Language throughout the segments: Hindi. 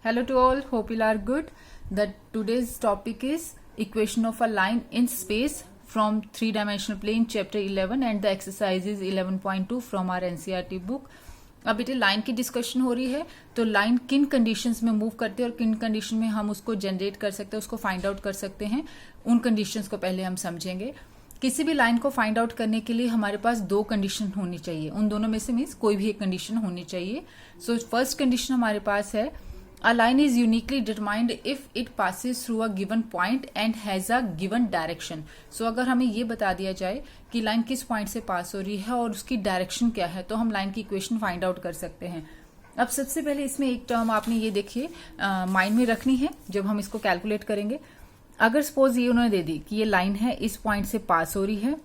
Hello to all, hope you are good. Today's topic is equation of a line in space from three-dimensional plane, chapter 11, and the exercise is 11.2 from our NCERT book. अब बेटे लाइन की डिस्कशन हो रही है, तो लाइन किन कंडीशंस में मूव करते हैं और किन कंडीशन में हम उसको जनरेट कर सकते हैं, उसको फाइंड आउट कर सकते हैं, उन कंडीशंस को पहले हम समझेंगे. किसी भी लाइन को फाइंड आउट करने के लिए हमारे पास दो कंडीशन होनी चाहिए, उन दोनों में से मीन्स कोई भी एक कंडीशन होनी चाहिए. सो फर्स्ट कंडीशन हमारे पास है, a line is uniquely determined if it passes through a given point and has a given direction. So अगर हमें ये बता दिया जाए कि लाइन किस पॉइंट से पास हो रही है और उसकी डायरेक्शन क्या है, तो हम लाइन की इक्वेशन फाइंड आउट कर सकते हैं. अब सबसे पहले इसमें एक टर्म आपने ये देखिए माइंड में रखनी है जब हम इसको कैलकुलेट करेंगे. अगर सपोज ये उन्होंने दे दी कि ये लाइन है, इस पॉइंट से पास हो रही है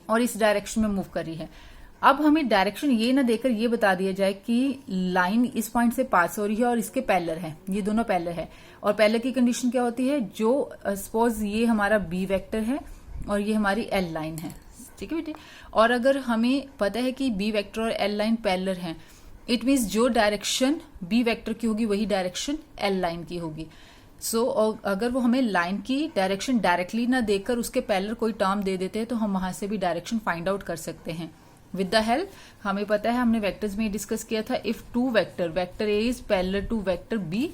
और इस डायरेक्शन में मूव कर रही है. अब हमें डायरेक्शन ये ना देकर ये बता दिया जाए कि लाइन इस पॉइंट से पास हो रही है और इसके पैरेलल है, ये दोनों पैरेलल है. और पैरेलल की कंडीशन क्या होती है, जो सपोज ये हमारा बी वेक्टर है और ये हमारी एल लाइन है, ठीक है बेटे. और अगर हमें पता है कि बी वेक्टर और एल लाइन पैरेलल हैं, इट मीन्स जो डायरेक्शन बी वेक्टर की होगी वही डायरेक्शन एल लाइन की होगी. सो अगर वो हमें लाइन की डायरेक्शन डायरेक्टली ना देकर उसके पैरेलल कोई टर्म दे देते हैं, तो हम वहां से भी डायरेक्शन फाइंड आउट कर सकते हैं विद द हेल्प. हमें पता है, हमने वेक्टर्स में डिस्कस किया था, if two vector A is parallel to vector B,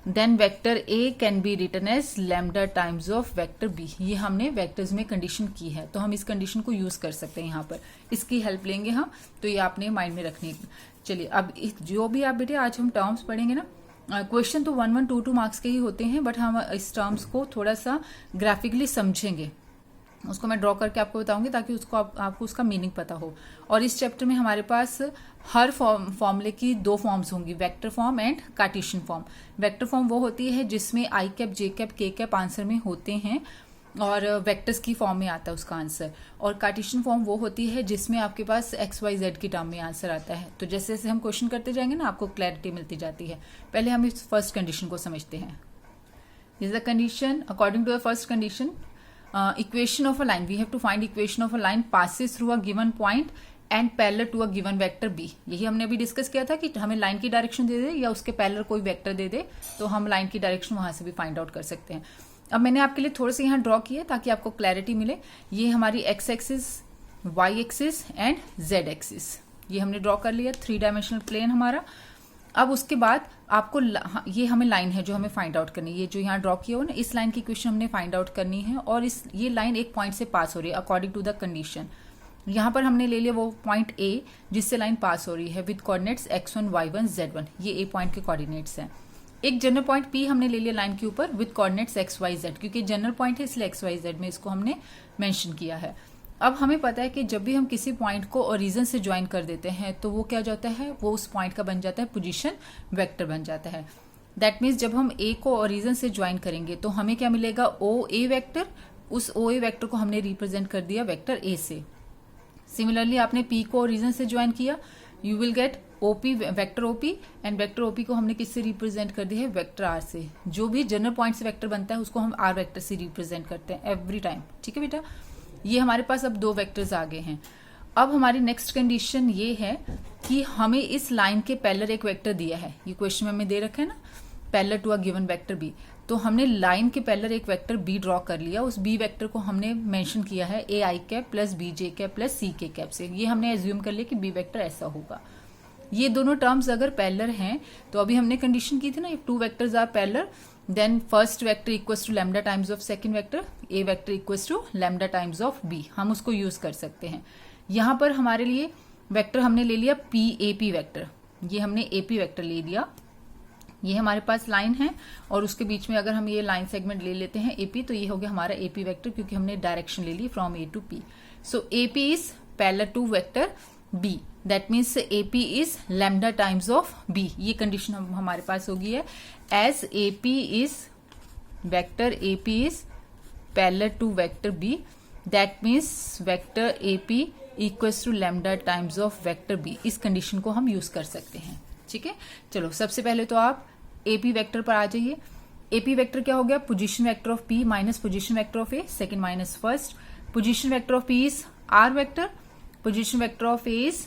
then vector A can be written as lambda times of vector B. ये हमने वेक्टर्स में कंडीशन की है, तो हम इस कंडीशन को यूज कर सकते हैं. यहाँ पर इसकी हेल्प लेंगे हम, तो ये आपने माइंड में रखनी है. चलिए, अब जो भी आप बेटे आज हम टर्म्स पढ़ेंगे ना, क्वेश्चन तो 1 1 2 2 मार्क्स के ही होते हैं, बट हम इस टर्म्स को थोड़ा सा ग्राफिकली समझेंगे. उसको मैं ड्रॉ करके आपको बताऊंगी ताकि उसको आपको उसका मीनिंग पता हो. और इस चैप्टर में हमारे पास हर फॉर्मूले की दो फॉर्म्स होंगी, vector form and Cartesian form. Vector form वो होती है जिसमें आई cap, J cap, K cap answer में होते हैं और वेक्टर्स की फॉर्म में आता है उसका आंसर. और कार्टेशियन फॉर्म वो होती है जिसमें आपके पास एक्स वाई जेड की टर्म में आंसर आता है. तो जैसे जैसे हम क्वेश्चन करते जाएंगे ना, आपको क्लैरिटी मिलती जाती है. पहले हम इस फर्स्ट कंडीशन को समझते हैं. This is the condition. According to the first condition, equation of a line, we have to find equation of a line passes through a given point and parallel to a given vector b. यही हमने अभी डिस्कस किया था कि हमें लाइन की डायरेक्शन दे दे या उसके पैरेलल कोई वेक्टर दे दे, तो हम लाइन की डायरेक्शन वहां से भी फाइंड आउट कर सकते हैं. अब मैंने आपके लिए थोड़े से यहाँ ड्रॉ किया ताकि आपको क्लैरिटी मिले. ये हमारी X axis, Y axis and Z axis, ये हमने ड्रॉ कर लिया, 3-डायमेंशनल प्लेन हमारा. अब उसके बाद आपको ये हमें लाइन है जो हमें फाइंड आउट करनी है. ये जो यहाँ ड्रॉ किया हो ना, इस लाइन की इक्वेशन हमने फाइंड आउट करनी है. और ये लाइन एक पॉइंट से पास हो रही है अकॉर्डिंग टू द कंडीशन. यहाँ पर हमने ले लिया वो पॉइंट ए जिससे लाइन पास हो रही है with coordinates x1, y1, z1. ये ए पॉइंट के कोऑर्डिनेट्स हैं. एक जनरल पॉइंट पी हमने ले लिया लाइन के ऊपर with coordinates x, y, z, क्योंकि जनरल पॉइंट है इसलिए x, y, z में इसको हमने मेंशन किया है. अब हमें पता है कि जब भी हम किसी पॉइंट को ओरिजिन से ज्वाइन कर देते हैं तो वो क्या जाता है, वो उस पॉइंट का बन जाता है पोजीशन वेक्टर बन जाता है. दैट मीन्स जब हम ए को ओरिजिन से ज्वाइन करेंगे तो हमें क्या मिलेगा, ओ ए वेक्टर. उस ओ ए वेक्टर को हमने रिप्रेजेंट कर दिया वेक्टर ए से. सिमिलरली आपने पी को ओरिजिन से ज्वाइन किया, you will get OP, vector OP. And vector OP को हमने किससे रिप्रेजेंट कर दिया है, वेक्टर आर से. जो भी जनरल पॉइंट से वेक्टर बनता है उसको हम आर वेक्टर से रिप्रेजेंट करते हैं एवरी टाइम. ठीक है बेटा, ये हमारे पास अब दो वेक्टर्स आ गए हैं. अब हमारी नेक्स्ट कंडीशन ये है कि हमें इस लाइन के पैरेलल एक वेक्टर दिया है. ये क्वेश्चन में हमें दे रखा है ना, parallel to a given vector B. तो हमने लाइन के पैरेलल एक वेक्टर बी ड्रॉ कर लिया. उस बी वेक्टर को हमने मेंशन किया है a i cap plus b j cap plus c k cap से. ये हमने एज्यूम कर लिया कि बी वेक्टर ऐसा होगा. ये दोनों टर्म्स अगर पैरेलल हैं, तो अभी हमने कंडीशन की थी ना, if two vectors are parallel then first vector equals to lambda times of second vector, A vector equals to lambda times of B. हम उसको यूज कर सकते हैं. यहां पर हमारे लिए वेक्टर हमने ले लिया पी ए पी वेक्टर. ये हमने ए पी वेक्टर ले लिया. ये हमारे पास लाइन है और उसके बीच में अगर हम ये लाइन सेगमेंट ले लेते हैं ए पी, तो ये हो गया हमारा ए पी वेक्टर, क्योंकि हमने डायरेक्शन ले ली from a to p. So a p is parallel to vector b. That means a p is lambda times of b. ये कंडीशन हमारे पास होगी है. As a p is vector a p is parallel to vector b, that means vector a p equals to lambda times of vector b. इस कंडीशन को हम यूज कर सकते हैं. ठीक है, चलो सबसे पहले तो आप ए पी वेक्टर पर आ जाइए. ए पी वेक्टर क्या हो गया, position vector of P minus position vector of A, second minus first. Position vector of P is R vector, position vector of A is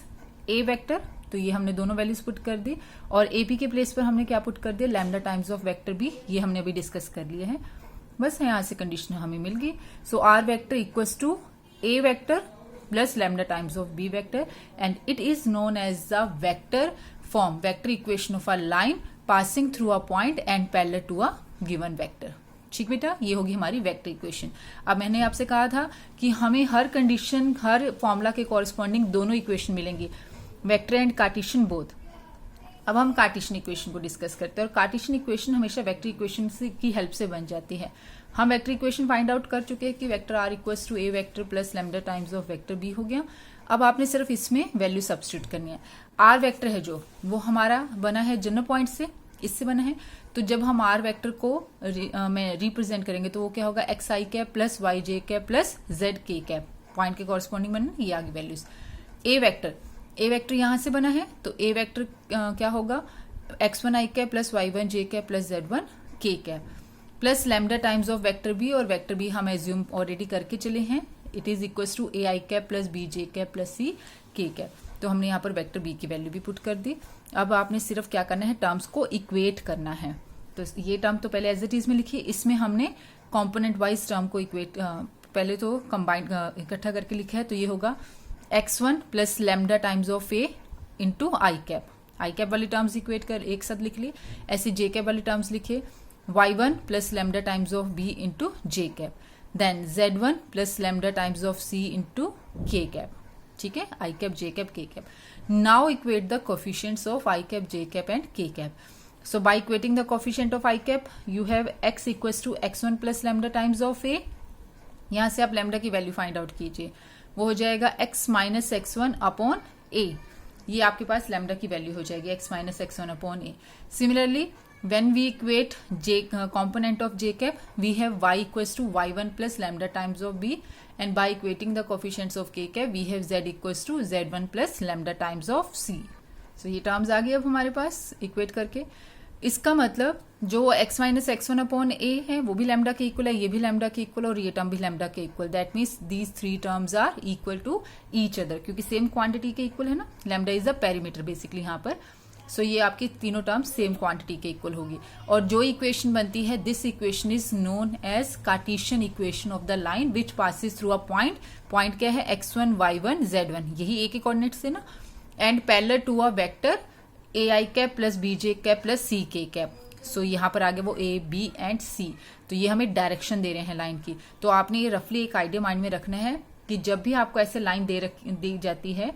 A vector तो ये हमने दोनों वैल्यूज पुट कर दी, और एपी के प्लेस पर हमने क्या पुट कर दिया, lambda times of vector B, ये हमने अभी डिस्कस कर लिए हैं। बस यहाँ से कंडीशन हमें मिल गई। So r vector equals to A vector plus lambda times of B vector, and it is known as the vector form, vector equation of a line passing through a point and parallel to a given vector. ठीक बेटा, ये होगी हमारी वेक्टर इक्वेशन। अब मैंने आपसे कहा था कि हमें हर कंडीशन, हर फॉर्मूला के कॉरेस्पॉन्डिंग दोनों इक्वेशन मिलेंगी, वेक्टर एंड कार्टेशियन बोथ। अब हम कार्टेशियन इक्वेशन को डिस्कस करते हैं, और कार्टेशियन इक्वेशन हमेशा वेक्टर इक्वेशन की हेल्प से बन जाती है। हम वेक्टर इक्वेशन फाइंड आउट कर चुके हैं कि vector R equals to A vector plus lambda times of vector B हो गया। अब आपने सिर्फ इसमें वैल्यू सब्स्टिट्यूट करनी है। आर वेक्टर है जो, वो हमारा बना है जनरल पॉइंट से, इससे बना है। तो जब हम आर वेक्टर को में रिप्रेजेंट करेंगे तो वो क्या होगा, एक्स आई कैप प्लस वाई जे कैप प्लस जेड के कैप, पॉइंट के कॉरेस्पॉन्डिंग बना, ये आगे वैल्यूज। ए वेक्टर यहां से बना है, तो ए वेक्टर क्या होगा, x one i cap plus y one j cap plus z one k cap plus lambda times of vector b, और वेक्टर बी हम एज्यूम ऑलरेडी करके चले हैं, it is equals to a i cap plus b j cap plus c k cap. तो हमने यहाँ पर वेक्टर बी की वैल्यू भी पुट कर दी। अब आपने सिर्फ क्या करना है, टर्म्स को इक्वेट करना है। तो ये टर्म तो पहले एज इट इज में लिखिए, इसमें हमने कॉम्पोनेंट वाइज टर्म को इक्वेट पहले तो कंबाइन इकट्ठा करके लिखा है। तो ये होगा x1 plus lambda times of A into I cap वाली टर्म्स इक्वेट कर एक साथ लिख लिए। ऐसे जे कैप वाली टर्म्स लिखे, y1 plus lambda times of B into J cap, then z1 plus lambda times of C into K cap. ठीक है, I cap J cap K cap. Now equate the coefficients of I cap J cap and K cap. So by equating the coefficient of I cap, you have x equals to x1 plus lambda times of a। यहां से आप लैम्डा की वैल्यू फाइंड आउट कीजिए, वो हो जाएगा x minus x1 upon a। ये आपके पास लैम्डा की वैल्यू हो जाएगी, x minus x1 upon a। Similarly when we equate j component of j cap, we have y equals to y1 plus lambda times of b, and by equating the coefficients of k cap, we have z equals to z1 plus lambda times of c। So ये टर्म्स आ गई अब हमारे पास इक्वेट करके। इसका मतलब जो x minus x1 upon a है वो भी लैम्डा के इक्वल है, ये भी लैम्डा के इक्वल, और ये टर्म भी लैम्डा के equal. That means these three terms are equal to each other, क्योंकि सेम क्वांटिटी के इक्वल है ना, lambda is a perimeter basically यहाँ पर। सो ये आपकी तीनों टर्म्स सेम क्वांटिटी के इक्वल होगी, और जो इक्वेशन बनती है, this equation is known as Cartesian equation of the line which passes through a point. Point क्या है, x1 y1 z1, यही एक ही कोऑर्डिनेट से ना, and parallel to a vector a i cap plus b j cap plus c k cap. सो यहाँ पर आगे वो ए बी एंड सी, तो ये हमें डायरेक्शन दे रहे हैं लाइन की। तो आपने ये रफली एक आइडिया माइंड में रखना है कि जब भी आपको ऐसे लाइन दी जाती है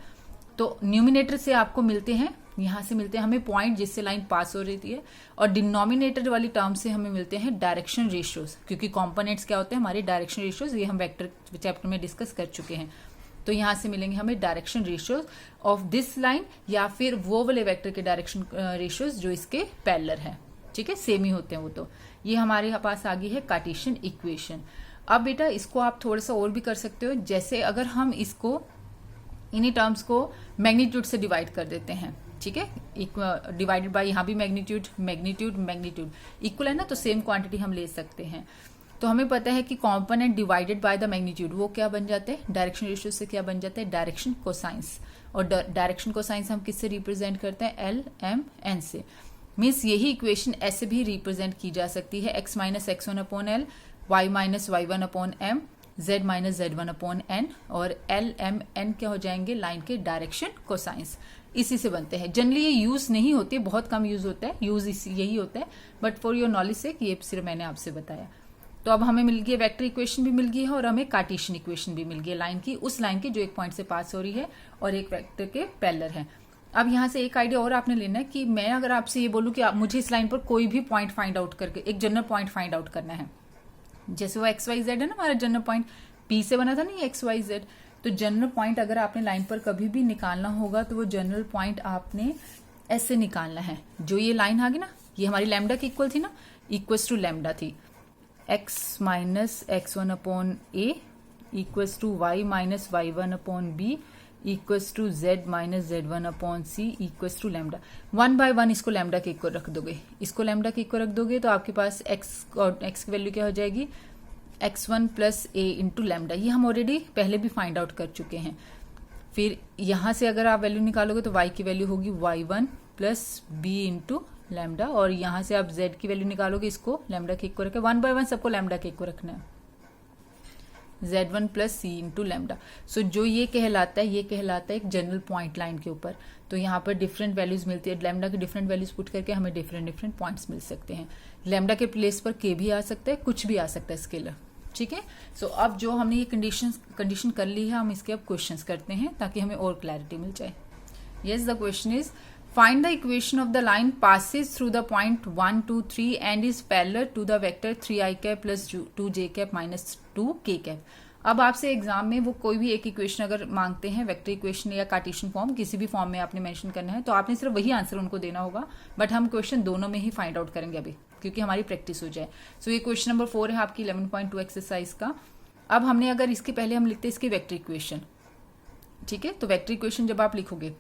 तो न्यूमिनेटर से आपको मिलते हैं, यहाँ से मिलते हैं हमें पॉइंट जिससे लाइन पास हो रही है, और डिनोमिनेटर वाली टर्म से हमें मिलते हैं डायरेक्शन रेशियोज, क्योंकि कॉम्पोनेंट्स क्या होते हैं हमारे डायरेक्शन रेशियोज, ये हम वेक्टर चैप्टर में डिस्कस कर चुके हैं। तो यहां से मिलेंगे हमें direction ratios of this line, या फिर वो वाले वेक्टर के डायरेक्शन रेशियोज जो इसके पैरेलल है। ठीक है, सेम ही होते हैं वो। तो ये हमारे पास आ गई है कार्टेशियन इक्वेशन। अब बेटा इसको आप थोड़ा सा और भी कर सकते हो, जैसे अगर हम इसको इन्हीं टर्म्स को मैग्नीट्यूड से डिवाइड कर देते हैं। ठीक है, डिवाइडेड बाय, यहाँ भी मैग्नीट्यूड मैग्नीट्यूड मैग्नीट्यूड इक्वल है ना, तो सेम क्वांटिटी हम ले सकते हैं। तो हमें पता है कि component divided by the magnitude वो क्या बन जाते हैं, डायरेक्शन रेशियो से क्या बन जाते हैं, डायरेक्शन कोसाइंस। और डायरेक्शन कोसाइंस हम किससे रिप्रेजेंट करते हैं, एल एम एन से। मीन्स यही इक्वेशन ऐसे भी रिप्रेजेंट की जा सकती है, X minus x1 upon L, Y minus y1 upon M, z minus z1 upon N, और एल एम एन क्या हो जाएंगे, लाइन के डायरेक्शन कोसाइंस। इसी से बनते हैं। जनरली ये यूज नहीं होती, बहुत कम यूज होता है, यूज यही होता है, बट फॉर योर नॉलेज से ये सिर्फ मैंने आपसे बताया। तो अब हमें मिल गई वेक्टर इक्वेशन भी मिल गई है, और हमें कार्टेशियन इक्वेशन भी मिल गई है लाइन की, उस लाइन की जो एक पॉइंट से पास हो रही है और एक वेक्टर के पैरेलल है। अब यहाँ से एक आइडिया और आपने लेना है कि मैं अगर आपसे ये बोलूं कि आप मुझे इस लाइन पर कोई भी पॉइंट फाइंड आउट करके एक जनरल पॉइंट फाइंड आउट करना है, जैसे वो एक्स वाई जेड है ना हमारा जनरल पॉइंट, पी से बना था ना ये एक्स वाई जेड। तो जनरल पॉइंट अगर आपने लाइन पर कभी भी निकालना होगा तो वो जनरल पॉइंट आपने ऐसे निकालना है। जो ये लाइन आ गई ना, ये हमारी लैम्डा की इक्वल थी ना, इक्वल्स टू लैम्डा थी, X minus x1 upon A equals to Y minus y1 upon B equals to z minus z1 upon C equals to lambda. One by one इसको लैम्डा के इक्वल रख दोगे, इसको लैम्डा के इक्वल रख दोगे तो आपके पास x की वैल्यू क्या हो जाएगी, x1 प्लस ए इंटू लैम्डा। ये हम ऑलरेडी पहले भी फाइंड आउट कर चुके हैं। फिर यहाँ से अगर आप वैल्यू निकालोगे तो y की वैल्यू होगी y1 plus B into lambda, और यहाँ से आप z की वैल्यू निकालोगे, इसको लैम्डा के एक को रखे, 1 बाय 1 सबको लैम्डा के एक को रखना है, z1 प्लस सी इंटू लैम्डा। सो जो ये कहलाता है एक जनरल पॉइंट लाइन के ऊपर। तो यहाँ पर डिफरेंट वैल्यूज मिलती है, लैम्डा के डिफरेंट वैल्यूज पुट करके हमें डिफरेंट पॉइंट्स मिल सकते हैं। लैम्डा के प्लेस पर के भी आ सकता है, कुछ भी आ सकता है स्केलर, ठीक है। सो अब जो हमने ये कंडीशन कर ली है, हम इसके अब क्वेश्चंस करते हैं ताकि हमें और क्लैरिटी मिल जाए। Yes, the question is find the equation of the line passes through the point 1 2 3 and is parallel to the vector 3i cap plus 2j cap minus 2k cap। अब आपसे एग्जाम में वो कोई भी एक इक्वेशन अगर मांगते हैं, वेक्टर इक्वेशन या कार्टेशियन फॉर्म, किसी भी फॉर्म में आपने मेंशन करना है, तो आपने सिर्फ वही आंसर उनको देना होगा। बट हम क्वेश्चन दोनों में ही फाइंड आउट करेंगे अभी, क्योंकि हमारी प्रैक्टिस हो जाए। सो ये क्वेश्चन नंबर 4 है आपकी 11.2 एक्सरसाइज का। अब हमने अगर इसके पहले हम लिखते हैं इसकी वेक्टर इक्वेशन, ठीक है। तो वेक्टर इक्वेशन जब आप लिखोगे,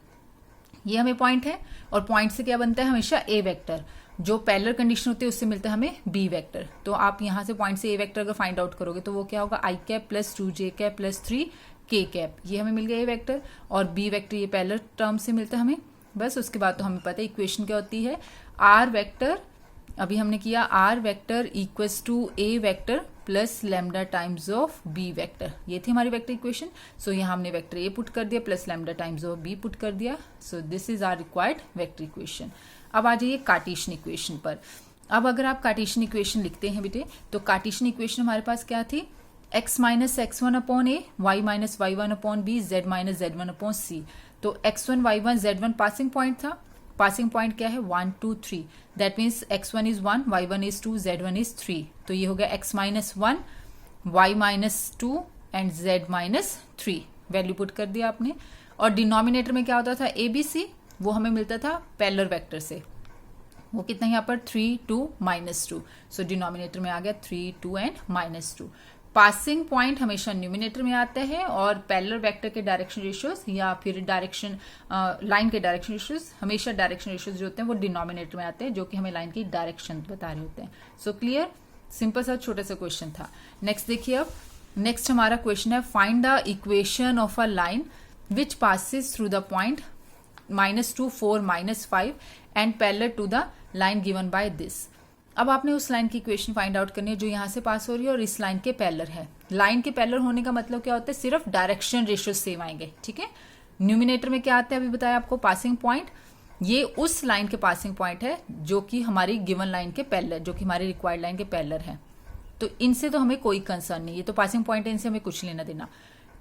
ये हमें पॉइंट है, और पॉइंट से क्या बनता है हमेशा ए वेक्टर, जो पैरेलल कंडीशन होती है उससे मिलता है हमें बी वेक्टर। तो आप यहां से पॉइंट से ए वेक्टर अगर फाइंड आउट करोगे तो वो क्या होगा, i cap plus 2j cap plus 3k cap, ये हमें मिल गया ए वेक्टर, और बी वेक्टर ये पैरेलल टर्म से मिलता है हमें। बस उसके बाद तो हमें पता है इक्वेशन क्या होती है, आर वेक्टर, अभी हमने किया R vector equals to A vector plus lambda times of B vector, ये थी हमारी वेक्टर इक्वेशन। सो यहाँ हमने वेक्टर ए पुट कर दिया plus lambda times of B put कर दिया। So this is our required vector equation. अब आ जाइए कार्टेशियन इक्वेशन पर। अब अगर आप कार्टेशियन इक्वेशन लिखते हैं बेटे, तो कार्टेशियन इक्वेशन हमारे पास क्या थी, x minus x1 upon a, y minus y1 upon b, z minus z1 upon c. तो x1 y1 z1 passing point था, पासिंग पॉइंट क्या है 1 2 3, that means x1 is 1, y1 is 2, z1 is 3। तो ये हो गया x minus 1, y minus 2 and z minus 3, value put कर दिया आपने। और डिनोमिनेटर में क्या होता था ABC, वो हमें मिलता था पैरेलल वेक्टर से, वो कितना यहाँ पर 3 2 माइनस 2। सो डिनोमिनेटर में आ गया 3 2 एंड माइनस 2। पासिंग पॉइंट हमेशा न्यूमिनेटर में आता है, और पैरेलल वेक्टर के डायरेक्शन रेशियोज या फिर डायरेक्शन लाइन के डायरेक्शन रेशियोज, हमेशा डायरेक्शन रेशियोज जो होते हैं वो डिनोमिनेटर में आते हैं, जो कि हमें लाइन की डायरेक्शन बता रहे होते हैं। सो क्लियर, सिंपल सा छोटा सा क्वेश्चन था। नेक्स्ट देखिए, अब नेक्स्ट हमारा क्वेश्चन है find the equation of a line which passes through the point -2 4 -5 and parallel to the line given by this. अब आपने उस लाइन की इक्वेशन फाइंड आउट करनी है जो यहां से पास हो रही है और इस लाइन के पैरेलल है। लाइन के पैरेलल होने का मतलब क्या होता है, सिर्फ डायरेक्शन रेशियो सेम आएंगे, ठीक है। न्यूमिनेटर में क्या आता है अभी बताया आपको, पासिंग पॉइंट, ये उस लाइन के पासिंग पॉइंट है जो कि हमारी गिवन लाइन के पैरेलल, जो कि हमारी रिक्वायर्ड लाइन के पैरेलल है। तो इनसे तो हमें कोई कंसर्न नहीं, ये तो पासिंग पॉइंट है, इनसे हमें कुछ लेना देना।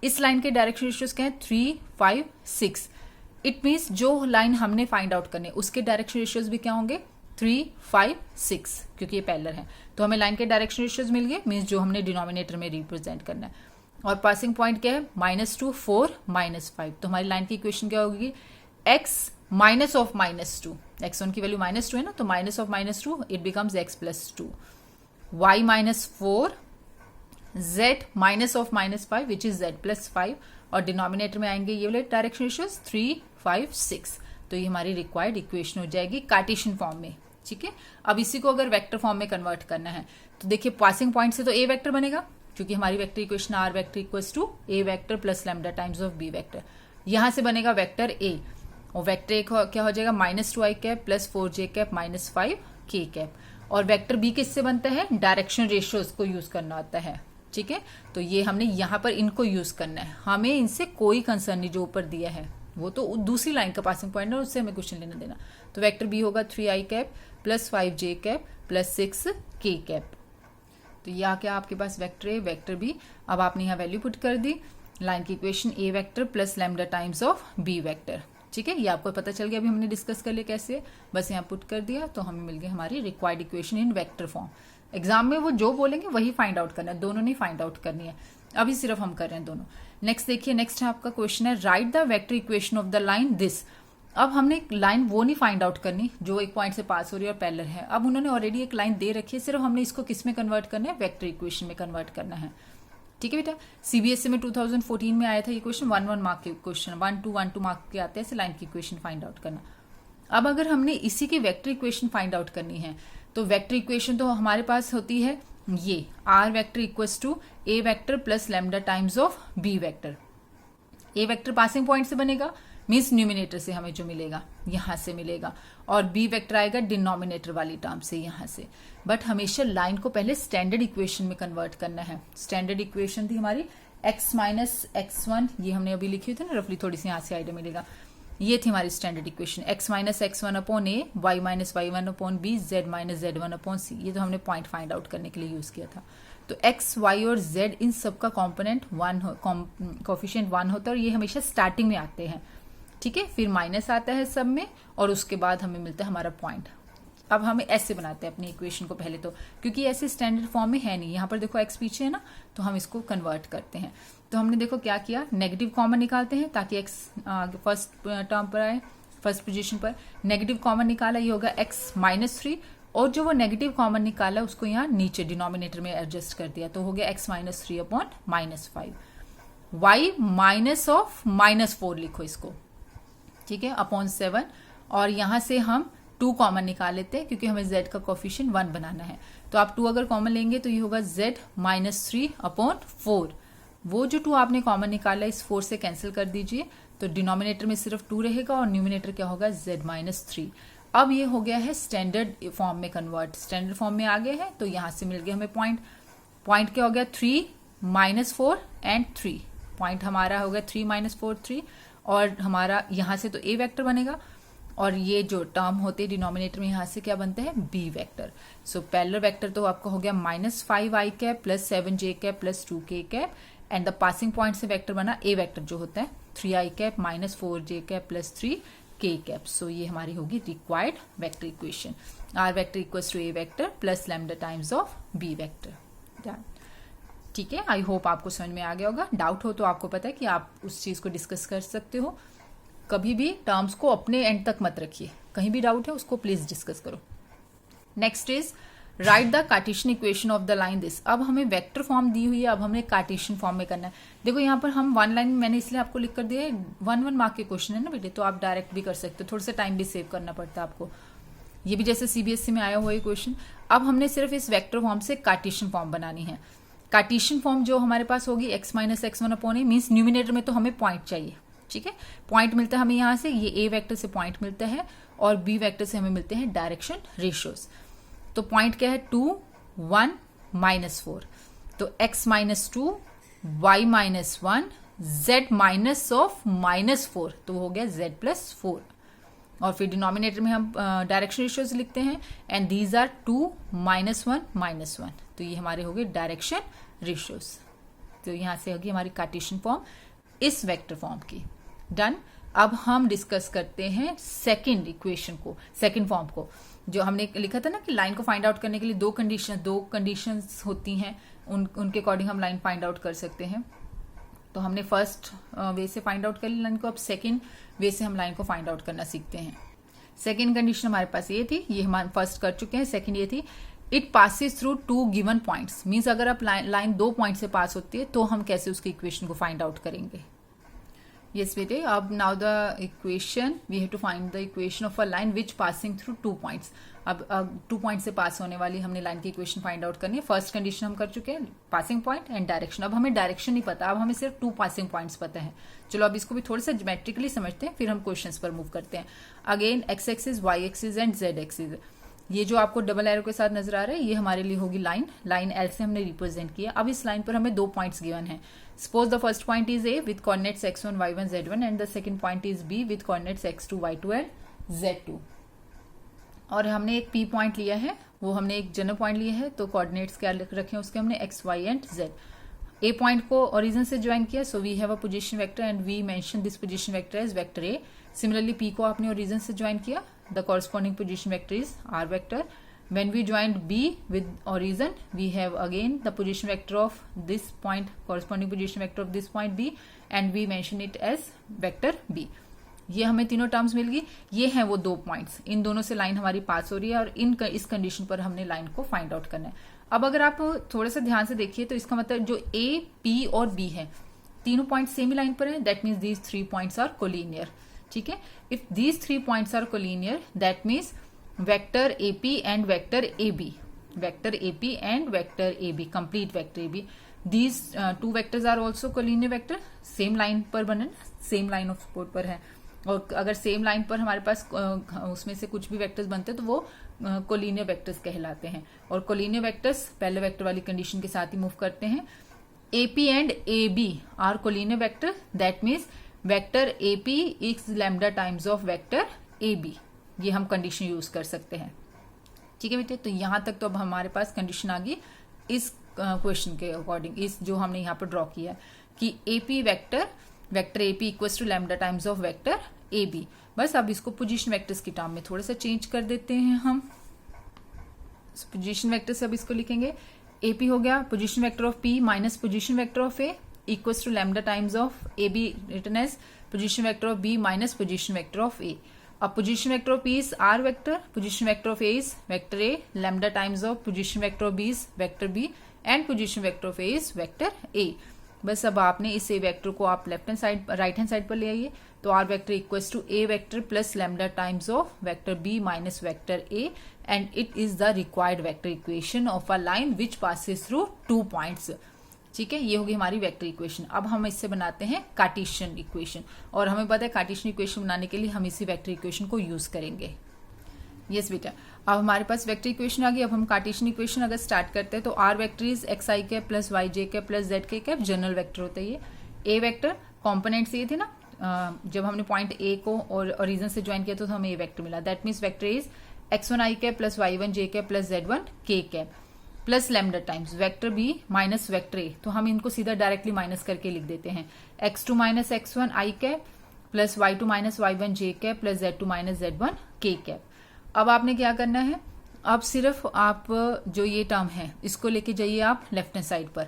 इस लाइन के डायरेक्शन रेशियोज क्या है 3 5 6। इट मीन्स जो लाइन हमने फाइंड आउट करने उसके डायरेक्शन रेशियोज भी क्या होंगे 3 5 6, क्योंकि ये पैरेलल है। तो हमें लाइन के डायरेक्शन रेशियोज मिल गए, मीन्स जो हमने डिनोमिनेटर में रिप्रेजेंट करना है। और पासिंग पॉइंट क्या है -2 4 -5। तो हमारी लाइन की इक्वेशन क्या होगी, x माइनस ऑफ -2, x1 की वैल्यू -2 है ना, तो minus of -2 it becomes x plus 2, y minus 4, z minus of -5 which is z plus 5, और डिनोमिनेटर में आएंगे ये वाले डायरेक्शन रेशियोज 3 5 6। तो ये हमारी रिक्वायर्ड इक्वेशन हो जाएगी कार्टेशियन फॉर्म में, ठीक है। अब इसी को अगर वेक्टर फॉर्म में कन्वर्ट करना है तो देखिए पासिंग पॉइंट से तो ए वेक्टर बनेगा, क्योंकि हमारी vector equation are vector equals to A vector plus lambda times of B vector. यहां से बनेगा वेक्टर ए, और वेक्टर ए क्या हो जाएगा -2i cap plus 4j cap -5k cap. और वेक्टर बी किससे बनता है, डायरेक्शन रेशियोज को यूज करना होता है, ठीक है। तो ये हमने यहां पर इनको यूज करना है, हमें इनसे कोई कंसर्न नहीं, जो ऊपर दिया है वो तो दूसरी लाइन का पासिंग पॉइंट है, उससे हमें क्वेश्चन लेना देना। तो वेक्टर बी होगा 3i cap plus 5j cap plus 6k cap. तो यह क्या आपके पास वेक्टर ए वेक्टर बी। अब आपने यहाँ वैल्यू पुट कर दी, लाइन की equation A vector plus lambda times of B vector, ठीक है। ये आपको पता चल गया, अभी हमने डिस्कस कर लिया कैसे, बस यहाँ पुट कर दिया तो हमें मिल गई हमारी required equation in vector form. Exam में वो जो बोलेंगे वही फाइंड आउट करना है, दोनों नहीं फाइंड आउट करनी है, अभी सिर्फ हम कर रहे हैं दोनों। नेक्स्ट देखिए, नेक्स्ट है आपका क्वेश्चन है right the vector equation of the line this. अब हमने एक लाइन वो नहीं फाइंड आउट करनी जो एक पॉइंट से पास हो रही है और पैरेलल है। अब उन्होंने ऑलरेडी एक लाइन दे रखी है, सिर्फ हमने इसको किस में कन्वर्ट करना है, वेक्टर इक्वेशन में कन्वर्ट करना है, ठीक है बेटा। सीबीएसई में 2014 में आया था ये क्वेश्चन, 1 मार्क के क्वेश्चन, 1 2 मार्क के आते हैं ऐसे लाइन की इक्वेशन फाइंड आउट करना। अब अगर हमने इसी की वेक्टर इक्वेशन फाइंड आउट करनी है तो वेक्टर इक्वेशन तो हमारे पास होती है ये R vector equals to A vector plus lambda times of B vector. A vector passing point से बनेगा, मीन्स न्यूमिनेटर से हमें जो मिलेगा यहां से मिलेगा, और बी वेक्टर आएगा डिनोमिनेटर वाली टर्म से यहां से। बट हमेशा लाइन को पहले स्टैंडर्ड इक्वेशन में कन्वर्ट करना है। स्टैंडर्ड इक्वेशन थी हमारी x माइनस x1, ये हमने अभी लिखी थी ना रफली, थोड़ी सी यहां से आइडिया मिलेगा। ये थी हमारी standard equation, x minus x1 upon a, y minus y1 upon b, z minus z1 upon c. ये तो हमने पॉइंट फाइंड आउट करने के लिए यूज किया था। तो x, y और z इन सब का कॉम्पोनेंट कोफिशिएंट 1 होता है, और ये हमेशा स्टार्टिंग में आते हैं, ठीक है। फिर माइनस आता है सब में, और उसके बाद हमें मिलता है हमारा पॉइंट। अब हमें ऐसे बनाते हैं अपनी इक्वेशन को पहले, तो क्योंकि ऐसे स्टैंडर्ड फॉर्म में है नहीं, यहाँ पर देखो x पीछे है ना, तो हम इसको कन्वर्ट करते हैं। तो हमने देखो क्या किया, नेगेटिव कॉमन निकालते हैं ताकि x फर्स्ट टर्म पर आए, फर्स्ट पोजीशन पर। नेगेटिव कॉमन निकाला, ये होगा x माइनस 3, और जो वो नेगेटिव कॉमन निकाला उसको यहाँ नीचे डिनोमिनेटर में एडजस्ट कर दिया, तो हो गया x minus 3 upon minus 5। y minus of minus 4 लिखो इसको, ठीक है, अपॉन 7, और यहां से हम 2 कॉमन निकाल लेते हैं क्योंकि हमें z का कोफिशिएंट 1 बनाना है। तो आप 2 अगर कॉमन लेंगे तो ये होगा z माइनस 3 अपॉन 4। वो जो 2 आपने कॉमन निकाला इस 4 से कैंसिल कर दीजिए, तो डिनोमिनेटर में सिर्फ 2 रहेगा और न्यूमिनेटर क्या होगा z माइनस 3। अब ये हो गया है स्टैंडर्ड फॉर्म में कन्वर्ट, स्टैंडर्ड फॉर्म में आ गए हैं, तो यहां से मिल गया हमें पॉइंट। पॉइंट क्या हो गया, 3 माइनस 4 एंड 3। पॉइंट हमारा हो गया 3 माइनस 4 3, और हमारा यहां से तो ए वेक्टर बनेगा, और ये जो टर्म होते हैं डिनोमिनेटर में यहां से क्या बनता है, b vector. So parallel vector तो आपका हो गया minus 5i cap plus 7j cap plus 2k cap, and the passing point से वेक्टर बना ए वेक्टर जो होता है 3i cap minus 4j cap plus 3k cap. So ये हमारी होगी required vector equation, are vector equals to A vector plus lambda times of B vector. ठीक है, आई होप आपको समझ में आ गया होगा। डाउट हो तो आपको पता है कि आप उस चीज को डिस्कस कर सकते हो। कभी भी टर्म्स को अपने एंड तक मत रखिए, कहीं भी डाउट है उसको प्लीज डिस्कस करो। Next is right the Cartesian equation of the line this. अब हमें वेक्टर फॉर्म दी हुई है, अब हमें कार्टेशियन फॉर्म में करना है। देखो यहाँ पर हम 1 लाइन मैंने इसलिए आपको लिख कर दिया है, 1 मार्क के क्वेश्चन है ना बेटे, तो आप डायरेक्ट भी कर सकते हो, थोड़ा सा टाइम भी सेव करना पड़ता है आपको। ये भी जैसे सीबीएसई में आया हुआ है क्वेश्चन। अब हमने सिर्फ इस वेक्टर फॉर्म से कार्टेशियन फॉर्म बनानी है। कार्टेशियन फॉर्म जो हमारे पास होगी x माइनस x1 अपॉन ए, मीन्स न्यूमिनेटर में तो हमें पॉइंट चाहिए, ठीक है। पॉइंट मिलता है हमें यहाँ से, ये ए वेक्टर से पॉइंट मिलता है और बी वेक्टर से हमें मिलते हैं डायरेक्शन रेशियोज। तो पॉइंट क्या है, 2 1 माइनस 4, तो x minus 2 y minus 1 z minus of minus 4, तो हो गया z प्लस 4। और फिर डिनोमिनेटर में हम डायरेक्शन रेशियोज लिखते हैं, and these are 2 minus 1 minus 1, तो ये हमारे हो गए डायरेक्शन रेशियोज। तो यहां से होगी हमारी कार्टेशियन फॉर्म इस वेक्टर फॉर्म की। डन। अब हम डिस्कस करते हैं सेकंड इक्वेशन को, सेकंड फॉर्म को, जो हमने लिखा था ना कि लाइन को फाइंड आउट करने के लिए दो कंडीशंस होती हैं, उनके अकॉर्डिंग हम लाइन फाइंड आउट कर सकते हैं। तो हमने फर्स्ट वे से फाइंड आउट कर ली लाइन को, अब सेकंड वे से हम लाइन को फाइंड आउट करना सीखते हैं। सेकंड कंडीशन हमारे पास ये थी, ये हम फर्स्ट कर चुके हैं। सेकंड ये थी, it passes through 2 given points, means अगर आप लाइन 2 पॉइंट से पास होती है तो हम कैसे उसकी इक्वेशन को फाइंड आउट करेंगे। यस बेटे, अब now the equation we have to find the equation of a line which passing through 2 points. अब 2 पॉइंट से पास होने वाली हमने लाइन की इक्वेशन फाइंड आउट करनी है। फर्स्ट कंडीशन हम कर चुके हैं, पासिंग पॉइंट एंड डायरेक्शन। अब हमें डायरेक्शन नहीं पता, अब हमें सिर्फ 2 पासिंग पॉइंट्स पता है। चलो अब इसको भी थोड़ा सा ज्योमेट्रिकली समझते हैं, फिर हम क्वेश्चंस पर मूव करते हैं। Again X axis, Y axis and Z axis, ये जो आपको डबल एरो के साथ नजर आ रहा है, ये हमारे लिए होगी लाइन एल से हमने रिप्रेजेंट किया। अब इस लाइन पर हमें 2 पॉइंट्स गिवन है। Suppose the first point is a with coordinates x1 y1 z1 and the second point is b with coordinates x2 y2 and z2। और हमने एक p पॉइंट लिया है, वो हमने एक जनरल पॉइंट लिया है, तो कोऑर्डिनेट्स क्या रखे उसके हमने x y and z। a point को ओरिजिन से ज्वाइन किया, so we have a position vector and we mention this position vector as vector a। Similarly p को आपने ओरिजिन से ज्वाइन किया, the corresponding position vector is r vector. When we joined B with origin, we have again the position vector of this point, corresponding position vector of this point B, and we mention it as vector B. ये हमें तीनों टर्म्स मिल गई। ये हैं वो 2 पॉइंट्स, इन दोनों से लाइन हमारी पास हो रही है और इस कंडीशन पर हमने लाइन को फाइंड आउट करना है। अब अगर आप थोड़ा सा ध्यान से देखिए तो इसका मतलब जो A, P और B है, तीनों पॉइंट सेम ही लाइन पर है, that means these 3 points are collinear. ठीक है, if these 3 points are collinear that means vector AP and vector AB, vector AP and vector AB, complete vector AB these two vectors are also collinear vector, same line पर बने, सेम लाइन ऑफ सपोर्ट पर है, और अगर सेम लाइन पर हमारे पास उसमें से कुछ भी वेक्टर्स बनते हैं तो वो कोलिनियर वेक्टर्स कहलाते हैं। और कोलिनियर वेक्टर्स पहले वेक्टर वाली कंडीशन के साथ ही मूव करते हैं। AP and AB are collinear vector, that means vector AP is lambda times of vector AB, ये हम कंडीशन यूज कर सकते हैं। ठीक है बेटे, तो यहां तक तो अब हमारे पास कंडीशन आ गई इस क्वेश्चन के अकॉर्डिंग, इस जो हमने यहाँ पर ड्रॉ किया कि AP vector AP equals to lambda times of vector AB। बस अब इसको पोजीशन वेक्टर्स की टर्म में थोड़ा सा चेंज कर देते हैं हम। पोजीशन वेक्टर से अब इसको लिखेंगे AP हो गया position vector of P minus position vector of A equals to lambda times of AB written as position vector of B minus position vector of A। अब position vector of P is R vector, position vector of A is vector A, lambda times of position vector of B is vector B and position vector of A is vector A। बस अब आपने इस A वेक्टर को आप left hand side right hand side पर ले आइए, तो R vector equals to A vector plus lambda times of vector B minus vector A and it is the required vector equation of a line which passes through 2 points. ठीक है, ये होगी हमारी वेक्टर इक्वेशन। अब हम इससे बनाते हैं कार्टेशियन इक्वेशन, और हमें पता है कार्टेशियन इक्वेशन बनाने के लिए हम इसी वेक्टर इक्वेशन को यूज करेंगे। यस बेटा, अब हमारे पास वेक्टर इक्वेशन आ गई। अब हम कार्टेशियन इक्वेशन अगर स्टार्ट करते हैं तो R vector is xi cap plus yj cap plus zk cap, general vector होता है ये। A वेक्टर कॉम्पोनेंट्स ये थे ना, जब हमने पॉइंट A को और ओरिजिन से ज्वाइन किया तो हमें A वेक्टर मिला, that means vector is x1i cap plus y1j cap plus z1k cap plus lambda times vector B minus vector A, तो हम इनको सीधा डायरेक्टली माइनस करके लिख देते हैं x2 minus x1i cap plus y2 minus y1j cap plus z2 minus z1k cap. अब आपने क्या करना है, अब सिर्फ आप जो ये टर्म है इसको लेके जाइए आप लेफ्ट हैंड साइड पर,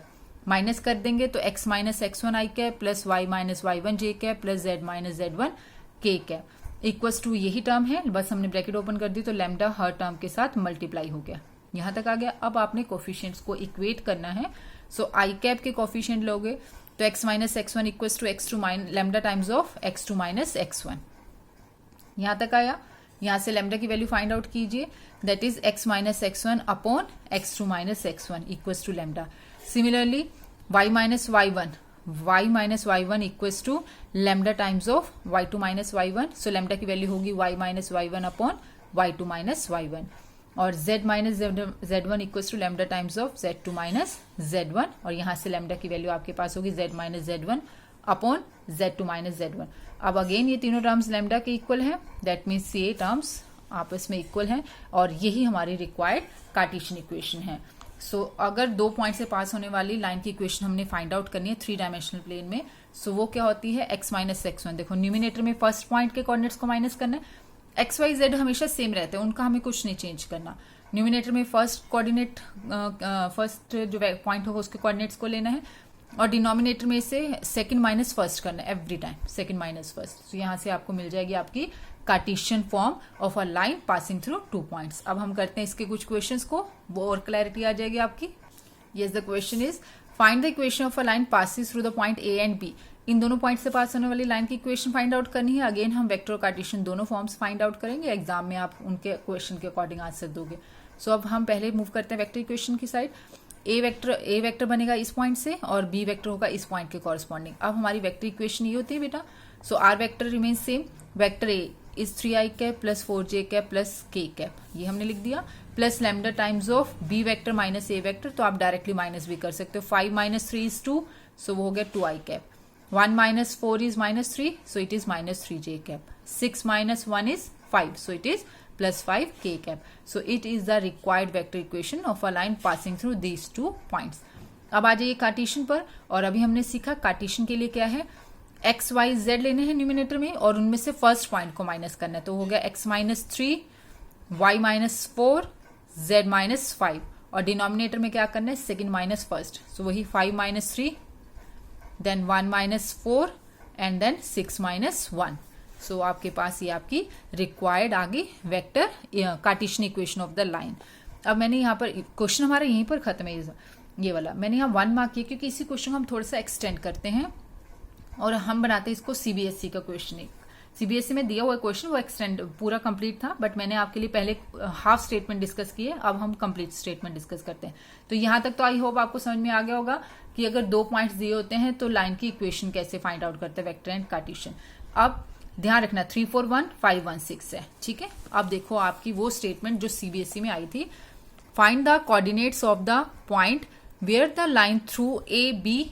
माइनस कर देंगे तो x minus x1i cap plus y minus y1j cap plus z minus z1k cap equals to यही टर्म है, बस हमने ब्रैकेट ओपन कर दी तो लैम्डा हर टर्म के साथ मल्टीप्लाई हो गया, यहां तक आ गया। अब आपने कोफिशिएंट्स को इक्वेट करना है, सो आई कैप के कोफिशिएंट लोगे तो x minus x1 equals to x2 lambda times of x2 minus x1, यहां तक आया। यहां से लैम्डा की वैल्यू फाइंड आउट कीजिए, that is x minus x1 upon x2 minus x1 equals to lambda. Similarly y minus y1 equals to lambda times of y2 minus y1, so lambda की वैल्यू होगी y minus y1 upon y2 minus y1, और z minus z1 equals to lambda times of z2 minus z1, और यहां से लैम्डा की वैल्यू आपके पास होगी z minus z1 upon z2 minus z1। अब अगेन ये तीनों टर्म्स लैम्डा के इक्वल है, दैट मीन्स ये टर्म्स आपस में इक्वल हैं, और यही हमारी रिक्वायर्ड कार्टेशियन इक्वेशन है। सो अगर 2 पॉइंट से पास होने वाली लाइन की इक्वेशन हमने फाइंड आउट करनी है 3 डायमेंशनल प्लेन में, सो वो क्या होती है x माइनस x1। देखो न्यूमिनेटर में फर्स्ट पॉइंट के कोऑर्डिनेट्स को माइनस करना है, x y z हमेशा सेम रहते हैं, उनका हमें कुछ नहीं चेंज करना। न्यूमिनेटर में फर्स्ट कोऑर्डिनेट फर्स्ट जो पॉइंट होगा उसके कोऑर्डिनेट्स को लेना है, और डिनोमिनेटर में से सेकंड माइनस फर्स्ट करना है every time, second minus first. तो यहां से आपको मिल जाएगी आपकी Cartesian form of a line passing through 2 points. अब हम करते हैं इसके कुछ क्वेश्चंस को, वो और क्लैरिटी आ जाएगी आपकी। Yes, the question is find the equation of a line passes through the point A and B। इन दोनों पॉइंट से पास होने वाली लाइन की इक्वेशन फाइंड आउट करनी है। अगेन हम वेक्टर और कार्टेशियन दोनों फॉर्म्स फाइंड आउट करेंगे, एग्जाम में आप उनके क्वेश्चन के अकॉर्डिंग आंसर दोगे। सो अब हम पहले मूव करते हैं वेक्टर इक्वेशन की साइड। ए वेक्टर बनेगा इस पॉइंट से और बी वेक्टर होगा इस पॉइंट के कॉरस्पॉन्डिंग। अब हमारी वेक्टर इक्वेशन ये होती है बेटा, so r vector remain same, vector A is 3i cap plus 4j cap plus k cap, ये हमने लिख दिया, plus lambda times of B vector minus a vector, तो आप डायरेक्टली माइनस भी कर सकते हो। 5 माइनस 3 इज 2, सो वो हो गया 2i cap. 1 minus 4 is minus 3, so it is minus 3j cap. 6 minus 1 is 5, so it is plus 5k cap. So it is the required vector equation of a line passing through these 2 points. अब आ जाइए कार्टेशियन पर, और अभी हमने सीखा कार्टेशियन के लिए क्या है, x y z लेने हैं न्यूमिनेटर में और उनमें से फर्स्ट पॉइंट को माइनस करना है, तो हो गया x minus 3, y minus 4, z minus 5, और डिनोमिनेटर में क्या करना है, सेकेंड माइनस फर्स्ट, सो वही 5 minus 3, then 1 minus 4 and then 6 minus 1। So आपके पास ये आपकी रिक्वायर्ड आगे vector Cartesian equation of the line. अब मैंने यहाँ पर क्वेश्चन हमारा यहीं पर खत्म है, ये वाला मैंने यहाँ 1 मार्क किया क्योंकि इसी क्वेश्चन को हम थोड़ा सा एक्सटेंड करते हैं और हम बनाते हैं इसको सीबीएसई का क्वेश्चन। सीबीएसई में दिया हुआ क्वेश्चन वो एक्सटेंड पूरा कंप्लीट था, बट मैंने आपके लिए पहले हाफ स्टेटमेंट डिस्कस किए, अब हम कंप्लीट स्टेटमेंट डिस्कस करते हैं। तो यहां तक तो आई होप आपको समझ में आ गया होगा कि अगर 2 पॉइंट्स दिए होते हैं तो लाइन की इक्वेशन कैसे फाइंड आउट करते हैं, वेक्टर एंड कार्टेशियन। अब ध्यान रखना 3 4 1 5 1 6 है, ठीक है। अब देखो आपकी वो स्टेटमेंट जो सीबीएसई में आई थी, find the coordinates of the point where the line through A B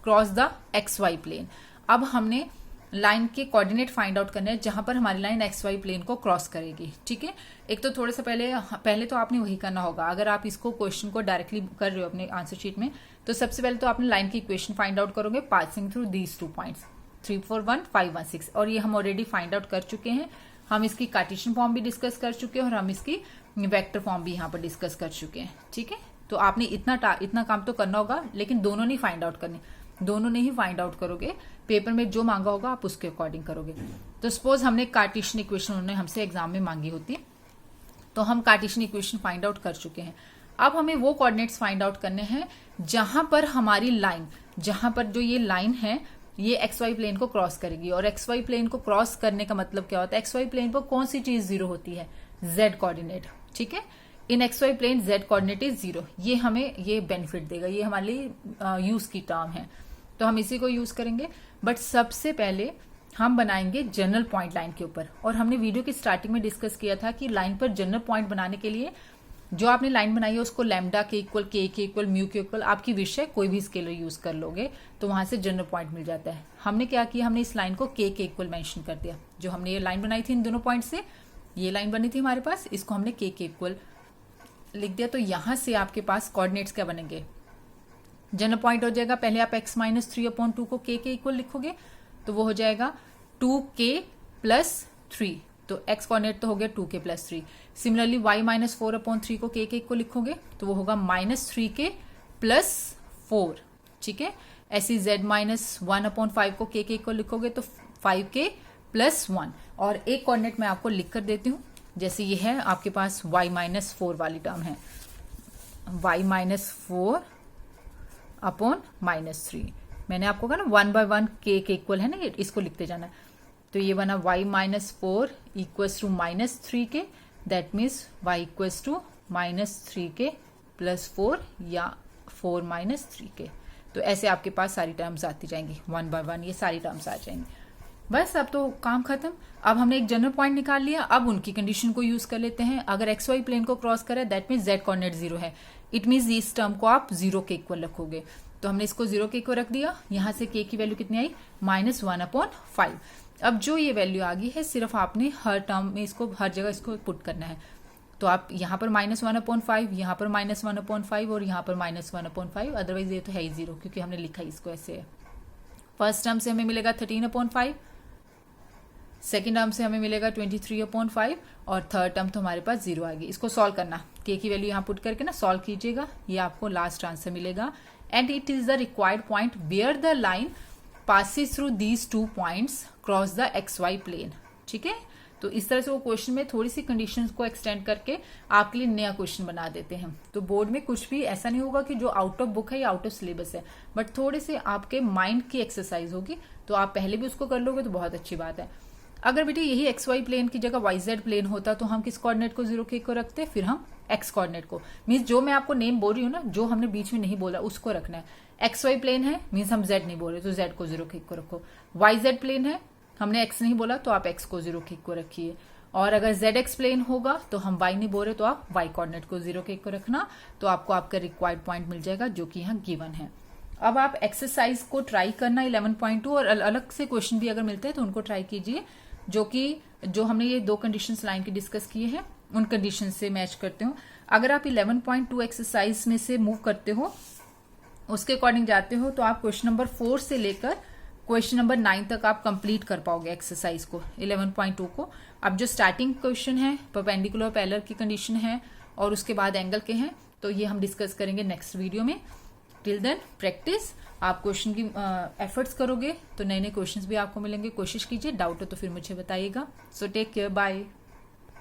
cross the X Y plane. अब हमने लाइन के कोऑर्डिनेट फाइंड आउट करने हैं जहां पर हमारी लाइन एक्स वाई प्लेन को क्रॉस करेगी, ठीक है। एक तो थोड़े से पहले तो आपने वही करना होगा। अगर आप इसको क्वेश्चन को डायरेक्टली कर रहे हो अपने आंसर शीट में, तो सबसे पहले तो आपने लाइन की इक्वेशन फाइंड आउट करोगे पासिंग थ्रू दीज 2 पॉइंट्स 3 4 1 5 1 6, और ये हम ऑलरेडी फाइंड आउट कर चुके हैं। हम इसकी कार्टेशियन फॉर्म भी डिस्कस कर चुके हैं और हम इसकी वेक्टर फॉर्म भी यहाँ पर डिस्कस कर चुके हैं, ठीक है। तो आपने इतना काम तो करना होगा, लेकिन दोनों नहीं फाइंड आउट करने, दोनों नहीं फाइंड आउट करोगे। पेपर में जो मांगा होगा आप उसके अकॉर्डिंग करोगे। तो सपोज हमने कार्टेशियन इक्वेशन उन्होंने हमसे एग्जाम में मांगी होती, तो हम कार्टेशियन इक्वेशन फाइंड आउट कर चुके हैं। अब हमें वो कोऑर्डिनेट्स फाइंड आउट करने हैं जहां पर हमारी लाइन, जहां पर जो ये लाइन है ये एक्स वाई प्लेन को क्रॉस करेगी। और एक्स वाई प्लेन को क्रॉस करने का मतलब क्या होता है, एक्स वाई प्लेन पर कौन सी चीज 0 होती है, जेड कोऑर्डिनेट, ठीक है। In x Y plane z coordinate is 0, ये हमें ये बेनिफिट देगा, ये हमारे लिए यूज की टर्म है, तो हम इसी को यूज करेंगे। बट सबसे पहले हम बनाएंगे जनरल पॉइंट लाइन के ऊपर। और हमने वीडियो की स्टार्टिंग में डिस्कस किया था कि लाइन पर जनरल पॉइंट बनाने के लिए जो आपने लाइन बनाई है उसको लैम्डा के इक्वल, के इक्वल, म्यू के इक्वल, आपकी विश है कोई भी स्केलर यूज कर लोगे तो वहां से जनरल पॉइंट मिल जाता है। हमने क्या किया, हमने इस लाइन को के इक्वल मेंशन कर दिया। जो हमने ये लाइन बनाई थी इन दोनों पॉइंट से, ये लाइन बनी थी हमारे पास, इसको हमने के इक्वल लिख दिया। तो यहां से आपके पास कोऑर्डिनेट्स क्या बनेंगे, जनरल पॉइंट हो जाएगा। पहले आप x माइनस 3/2 को के इक्वल लिखोगे तो वो हो जाएगा 2k प्लस 3, तो x कोऑर्डिनेट तो हो गया 2k plus 3। Similarly y minus 4/3 को के इक्वल लिखोगे तो वो होगा -3k प्लस 4, ठीक है। ऐसे z माइनस 1/5 को के इक्वल लिखोगे तो 5k प्लस 1। और एक कोऑर्डिनेट मैं आपको लिख कर देती हूँ, जैसे ये है आपके पास y माइनस 4 वाली टर्म है, y माइनस 4 अपॉन -3। मैंने आपको कहा ना 1/1 के इक्वल है ना, इसको लिखते जाना। तो ये बना y minus 4 equals to -3k, that means y equals to -3k plus 4 या 4 माइनस 3k। तो ऐसे आपके पास सारी टर्म्स आती जाएंगी 1/1, ये सारी टर्म्स आ जाएंगी। बस अब तो काम खत्म। अब हमने एक जनरल पॉइंट निकाल लिया, अब उनकी कंडीशन को यूज कर लेते हैं। अगर एक्स वाई प्लेन को क्रॉस करे दैट मीन्स जेड कोऑर्डिनेट 0 है, इट मीन्स इस टर्म को आप 0 के इक्वल रखोगे। तो हमने इसको 0 के इक्वल रख दिया। यहां से k की वैल्यू कितनी आई, -1/5। अब जो ये वैल्यू आ गई है सिर्फ आपने हर टर्म में इसको, हर जगह इसको पुट करना है। तो आप यहाँ पर -1/5, यहाँ पर -1/5 और यहाँ पर -1/5, अदरवाइज ये तो है ही 0 क्योंकि हमने लिखा ही इसको ऐसे है। फर्स्ट टर्म से हमें मिलेगा 13/5, सेकेंड टर्म से हमें मिलेगा 23/5 और थर्ड टर्म तो हमारे पास 0 आएगी। इसको सॉल्व करना, k की वैल्यू यहाँ पुट करके ना सॉल्व कीजिएगा, ये आपको लास्ट आंसर मिलेगा। And it is the required point where the line passes through these 2 points cross the XY plane, ठीक है। तो इस तरह से वो क्वेश्चन में थोड़ी सी कंडीशंस को एक्सटेंड करके आपके लिए नया क्वेश्चन बना देते हैं। तो बोर्ड में कुछ भी ऐसा नहीं होगा कि जो आउट ऑफ बुक है या आउट ऑफ सिलेबस है, बट थोड़े से आपके माइंड की एक्सरसाइज होगी। तो आप पहले भी उसको कर लोगे तो बहुत अच्छी बात है। अगर बेटे यही XY प्लेन की जगह YZ प्लेन होता तो हम किस कोऑर्डिनेट को 0 के को रखते, फिर हम X कोऑर्डिनेट को, मीन्स जो मैं आपको नेम बोल रही हूँ ना, जो हमने बीच में नहीं बोला उसको रखना है। XY प्लेन है मीन्स हम Z नहीं बोल रहे तो Z को 0 के को रखो। YZ प्लेन है, हमने X नहीं बोला तो आप X को 0 के को रखिए। और अगर ZX प्लेन होगा तो हम Y नहीं बोल रहे तो आप Y कोऑर्डिनेट को 0 के को रखना। तो आपको आपका रिक्वायर्ड पॉइंट मिल जाएगा जो कि यहाँ गिवन है। अब आप एक्सरसाइज को ट्राई करना 11.2 और अलग से क्वेश्चन भी अगर मिलते हैं तो उनको ट्राई कीजिए, जो हमने ये 2 कंडीशंस लाइन की डिस्कस किए हैं उन कंडीशन से मैच करते हो। अगर आप 11.2 एक्सरसाइज में से मूव करते हो, उसके अकॉर्डिंग जाते हो, तो आप क्वेश्चन नंबर 4 से लेकर क्वेश्चन नंबर 9 तक आप कंप्लीट कर पाओगे एक्सरसाइज को 11.2 को। अब जो स्टार्टिंग क्वेश्चन है परपेंडिकुलर पैरेलल की कंडीशन है और उसके बाद एंगल के हैं, तो ये हम डिस्कस करेंगे नेक्स्ट वीडियो में। टिल देन प्रैक्टिस, आप क्वेश्चन की एफर्ट्स करोगे तो नए नए क्वेश्चंस भी आपको मिलेंगे। कोशिश कीजिए, डाउट हो तो फिर मुझे बताइएगा। So take care, bye.